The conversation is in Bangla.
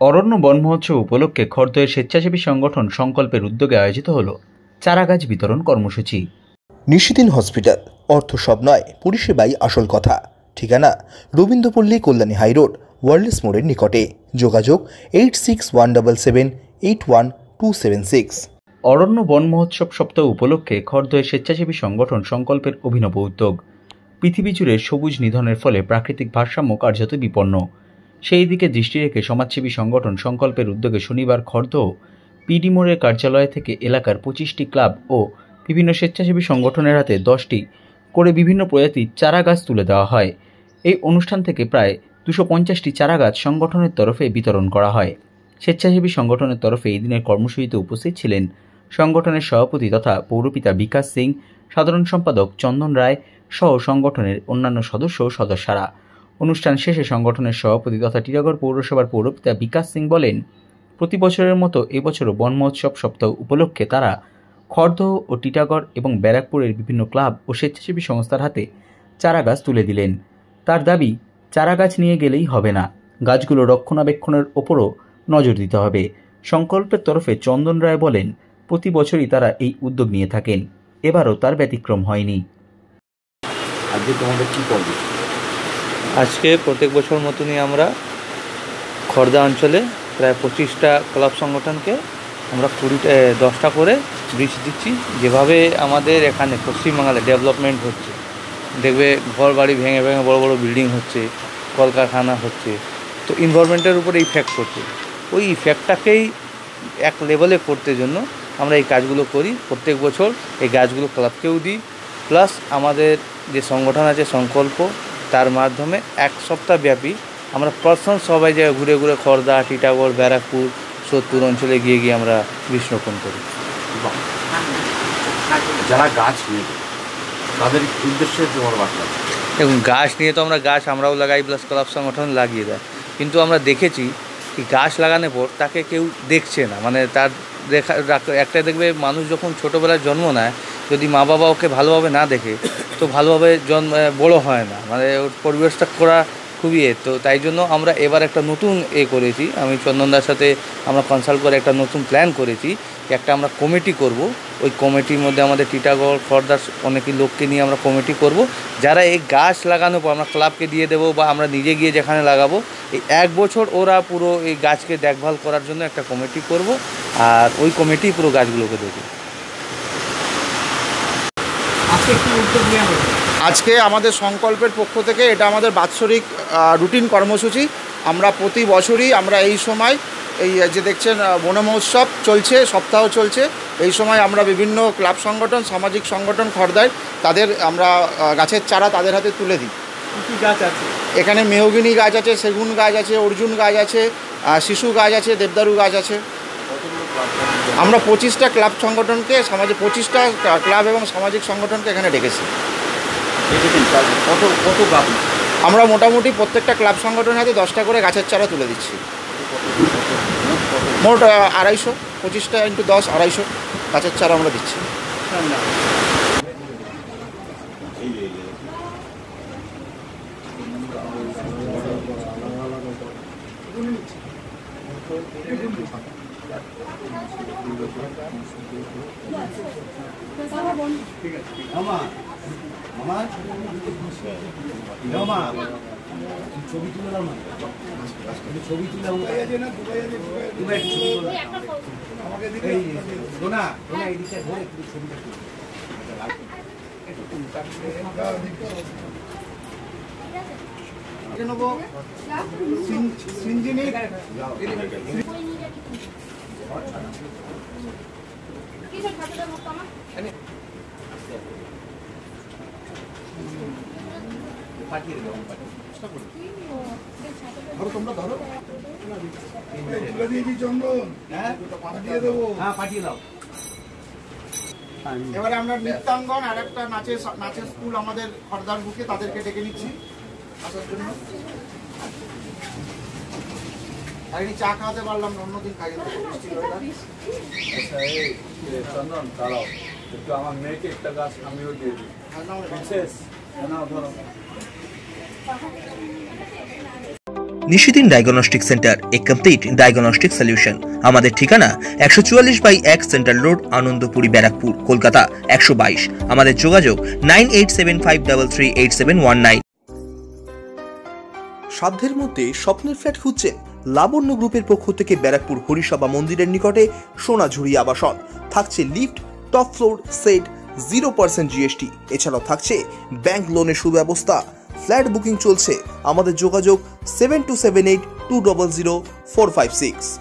অরণ্য বন মহোৎসব উপলক্ষে খড়দহের স্বেচ্ছাসেবী সংগঠন সংকল্পের উদ্যোগে আয়োজিত হল চারাগাছ বিতরণ কর্মসূচি। নিশিদিন হসপিটাল, অর্থ সব নয়, পরিষেবাই আসল কথা। ঠিকানা রবীন্দ্রপল্লী, কল্যাণী হাইরোড, ওয়ার্ল্ডস মোড়ের নিকটে। যোগাযোগ 8617781276। অরণ্য বন মহোৎসব সপ্তাহ উপলক্ষে খড়দহের স্বেচ্ছাসেবী সংগঠন সংকল্পের অভিনব উদ্যোগ। পৃথিবী জুড়ে সবুজ নিধনের ফলে প্রাকৃতিক ভারসাম্য কার্যত বিপন্ন। সেই দিকে দৃষ্টি রেখে সমাজসেবী সংগঠন সংকল্পের উদ্যোগে শনিবার খড়দহ পিডি মোড়ের কার্যালয় থেকে এলাকার 25টি ক্লাব ও বিভিন্ন স্বেচ্ছাসেবী সংগঠনের হাতে 10টি করে বিভিন্ন প্রজাতির চারা গাছ তুলে দেওয়া হয়। এই অনুষ্ঠান থেকে প্রায় 250টি চারা গাছ সংগঠনের তরফে বিতরণ করা হয়। স্বেচ্ছাসেবী সংগঠনের তরফে এই দিনের কর্মসূচিতে উপস্থিত ছিলেন সংগঠনের সভাপতি তথা পৌরপিতা বিকাশ সিং, সাধারণ সম্পাদক চন্দন রায় সহ সংগঠনের অন্যান্য সদস্য ও সদস্যরা। অনুষ্ঠান শেষে সংগঠনের সভাপতি তথা টিটাগড় পৌরসভার পৌরপিতা বিকাশ সিং বলেন, প্রতি বছরের মতো এবছরও বন মহোৎসব সপ্তাহ উপলক্ষে তারা খড়দহ ও টিটাগড় এবং ব্যারাকপুরের বিভিন্ন ক্লাব ও স্বেচ্ছাসেবী সংস্থার হাতে চারা গাছ তুলে দিলেন। তার দাবি, চারা গাছ নিয়ে গেলেই হবে না, গাছগুলো রক্ষণাবেক্ষণের ওপরও নজর দিতে হবে। সংকল্পের তরফে চন্দন রায় বলেন, প্রতি বছরই তারা এই উদ্যোগ নিয়ে থাকেন, এবারও তার ব্যতিক্রম হয়নি। আজকে তোমাদের কী করবে? আজকে প্রত্যেক বছর মতনই আমরা খড়দা অঞ্চলে প্রায় 25টা ক্লাব সংগঠনকে আমরা 10টা করে বীজ দিচ্ছি। যেভাবে আমাদের এখানে পশ্চিমবাংলায় ডেভেলপমেন্ট হচ্ছে, দেখবে ঘর বাড়ি ভেঙে ভেঙে বড় বড় বিল্ডিং হচ্ছে, কলকারখানা হচ্ছে, তো এনভায়রনমেন্টের উপরে ইফেক্ট করছে। ওই ইফেক্টটাকেই এক লেভেলে করতে জন্য আমরা এই কাজগুলো করি। প্রত্যেক বছর এই গাছগুলো ক্লাবকেও দিই, প্লাস আমাদের যে সংগঠন আছে সংকল্প, তার মাধ্যমে এক সপ্তাহ ব্যাপী আমরা পার্সোনাল সবাই জায়গায় ঘুরে ঘুরে খড়দা, টিটাগড়, ব্যারাকপুর, সোদপুর অঞ্চলে গিয়ে গিয়ে আমরা বৃক্ষরোপণ করি। যারা গাছ নিয়ে তাদের উদ্দেশ্যে তোমার বার্তা? এবং গাছ নিয়ে তো আমরাও লাগাই, প্লাস ক্লাব সংগঠন লাগিয়ে দেয়, কিন্তু আমরা দেখেছি কি গাছ লাগানোর পর তাকে কেউ দেখছে না। মানে তার একটা দেখবে, মানুষ যখন ছোটোবেলায় জন্ম নেয়, যদি মা বাবা ওকে ভালোভাবে না দেখে তো ভালোভাবে বড় হয় না, মানে ওর পরিবেশটা করা খুবই তো তাই জন্য আমরা এবার একটা নতুন করেছি। আমি চন্দনদার সাথে আমরা কনসাল্ট করে একটা নতুন প্ল্যান করেছি, একটা আমরা কমিটি করব। ওই কমিটির মধ্যে আমাদের টিটাগড়, খড়দার অনেকই লোককে নিয়ে আমরা কমিটি করব, যারা এই গাছ লাগানোর পর আমরা ক্লাবকে দিয়ে দেবো বা আমরা নিজে গিয়ে যেখানে লাগাবো, এই 1 বছর ওরা পুরো এই গাছকে দেখভাল করার জন্য একটা কমিটি করব, আর ওই কমিটি পুরো গাছগুলোকে দেবে। আজকে আমাদের সংকল্পের পক্ষ থেকে এটা আমাদের বাৎসরিক রুটিন কর্মসূচি। আমরা প্রতি বছরই আমরা এই সময় এই যে দেখছেন বন মহোৎসব চলছে, সপ্তাহ চলছে, এই সময় আমরা বিভিন্ন ক্লাব সংগঠন, সামাজিক সংগঠন খড়দায় তাদের আমরা গাছের চারা তাদের হাতে তুলে দিই। কী গাছ আছে এখানে? মেহগিনি গাছ আছে, সেগুন গাছ আছে, অর্জুন গাছ আছে, শিশু গাছ আছে, দেবদারু গাছ আছে। আমরা 25টা ক্লাব সংগঠনকে, 25টা ক্লাব এবং সামাজিক সংগঠনকে এখানে ডেকেছি। কত গাছ? আমরা মোটামুটি প্রত্যেকটা ক্লাব সংগঠনের হাতে 10টা করে গাছের চারা তুলে দিচ্ছি। মোট 250, 25টা × 10 250 গাছের চারা আমরা দিচ্ছি। ছবি তুলে দাও না, ছবি তুলে পাঠিয়ে দেবো। ধরো, তোমরা ধরো, পাঠিয়ে দাও। এবারে আমরা নৃত্যাঙ্গন আর একটা নাচের স্কুল আমাদের খড়দার বুকে, তাদেরকে ডেকে নিচ্ছি আসার জন্য। একদিন চা খাওয়াতে পারলাম না, অন্যদিন খাইয়ে দেবো। চন্দন দাঁড়াও একটু, আমার মেয়েকে একটা গাছ আমিও দিয়ে দিই। ধরো। নিশিদিন ডায়াগনস্টিক সেন্টার, এ কমপ্লিট ডায়াগনস্টিক সলিউশন। আমাদের ঠিকানা 144/1 সেন্ট্রাল রোড, আনন্দপুরি, ব্যারাকপুর, কলকাতা 122। আমাদের যোগাযোগ 9875338719। সাধ্যের মধ্যে স্বপ্নের ফ্ল্যাট খুঁজছেন? লাবণ্য গ্রুপের পক্ষ থেকে ব্যারাকপুর হরিসভা মন্দিরের নিকটে সোনাঝুরি আবাসন। থাকছে lift, top floor, set, 0% GST। এছাড়াও থাকছে ব্যাংক লোনের সুব্যবস্থা। ফ্ল্যাট বুকিং চলছে। আমাদের যোগাযোগ 7278200456।